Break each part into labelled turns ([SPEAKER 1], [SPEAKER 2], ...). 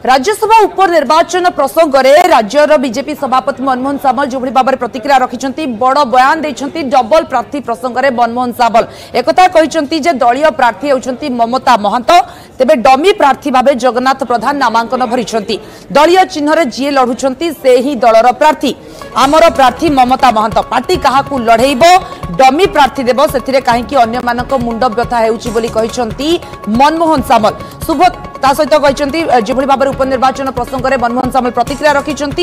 [SPEAKER 1] राज्यसभा उपनिर्वाचन प्रसंग में राज्यर बीजेपी सभापति मनमोहन सामल जो भाव में प्रतिक्रिया रखिंट बड़ बयान देते डबल प्रार्थी प्रसंग में मनमोहन सामल एक कहते दलीय प्रार्थी होती ममता महंत तेबे डमी प्रार्थी भाव जगन्नाथ प्रधान नामांकन भरी दलीय चिन्ह जी लड़ुंट से ही दलर प्रार्थी आमर प्रार्थी ममता महंत पार्टी क्या लड़ेब डमी प्रार्थी देव से कहीं अन्य मुंड व्यथा होती मनमोहन सामल शुभ सहित कहते जो भाव में उपनिर्वाचन प्रसंग में मनमोहन सामल प्रतिक्रिया रखिंट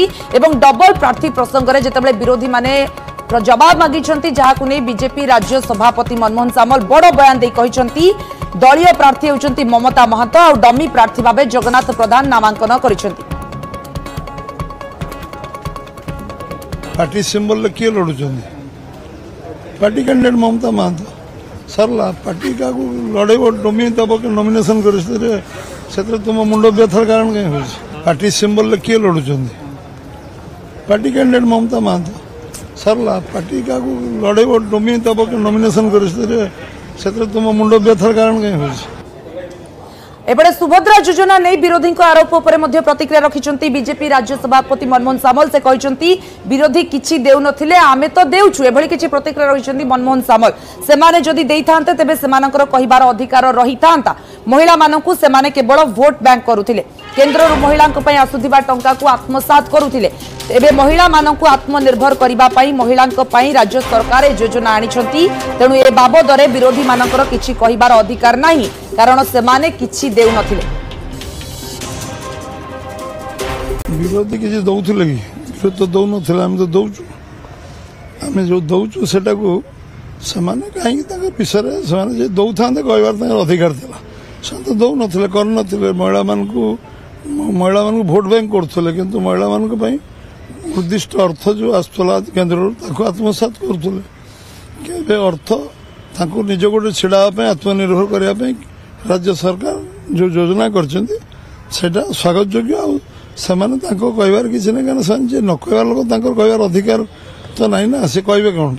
[SPEAKER 1] डबल प्रार्थी प्रसंग में जिते विरोधी माने जवाब मागी जहां नहीं बीजेपी राज्य सभापति मनमोहन सामल बड़ बयान दे कहते दलीय प्रार्थी होती ममता महंत और डमी प्रार्थी भाव जगन्नाथ प्रधान नामांकन कर
[SPEAKER 2] पार्टी सिंबल किए लड़ुं पार्टी कैंडिडेट ममता महंत सरला पार्टी क्या लड़ेब डमी दब नॉमिनेशन कर तुम मुंड व्यथार कारण कहीं पार्टी सिंबल किए लड़ुं पार्टी कैंडिडेट ममता महंत सरला पार्टी क्या लड़ेब डमी दब नॉमिनेशन कर तुम मुंड व्यथार कारण कहीं
[SPEAKER 1] एपटे सुभद्रा योजना नहीं विरोधी आरोप पर प्रतिक्रिया रखिंट बीजेपी राज्य सभापति मनमोहन सामल से कहते विरोधी किछि देउ नथिले आमे तो देउछु एभली किछि प्रतिक्रिया रखिंट मनमोहन सामल सेमाने जदि देइथांते तेबे सेमानकर कहिबार अधिकार रहिथांता महिला मानकु सेमाने केवल वोट बैंक करुथिले केंद्र महिलांक पई आसुथिबा टंका को आत्मसात करुथिले एबे महिला मानकु आत्मनिर्भर करिबा पई महिलांक पई राज्य सरकार योजना आनिछंती तेणु ए बाबदरे विरोधी मानकर किछि कहिबार अधिकार नाही कारण सेमाने किछि देउ नथिले
[SPEAKER 2] विरोधी किछि दउथिले कि विरोध तो दउ नथिले हम तो दउछु हम जो दउछु सेटा को सेमाने काहे ताके पिसरे सेमाने जे दउथांते कहबार ताके अधिकार थिला से तो दउ नथिले कर नथिले महिला मानकु भोट बैंक करथले किंतु महिला मानक पई निर्दिष्ट अर्थ जो आसला केन्द्र आत्मसात करुले अर्थ निज गोटे छिड़ा आत्मनिर्भर करने राज्य सरकार जो योजना कर स्वागत योग्य आने कहबार किसी ना कहीं न कहबार लोक कहबार अधिकार तो नहीं ना से कहे कौन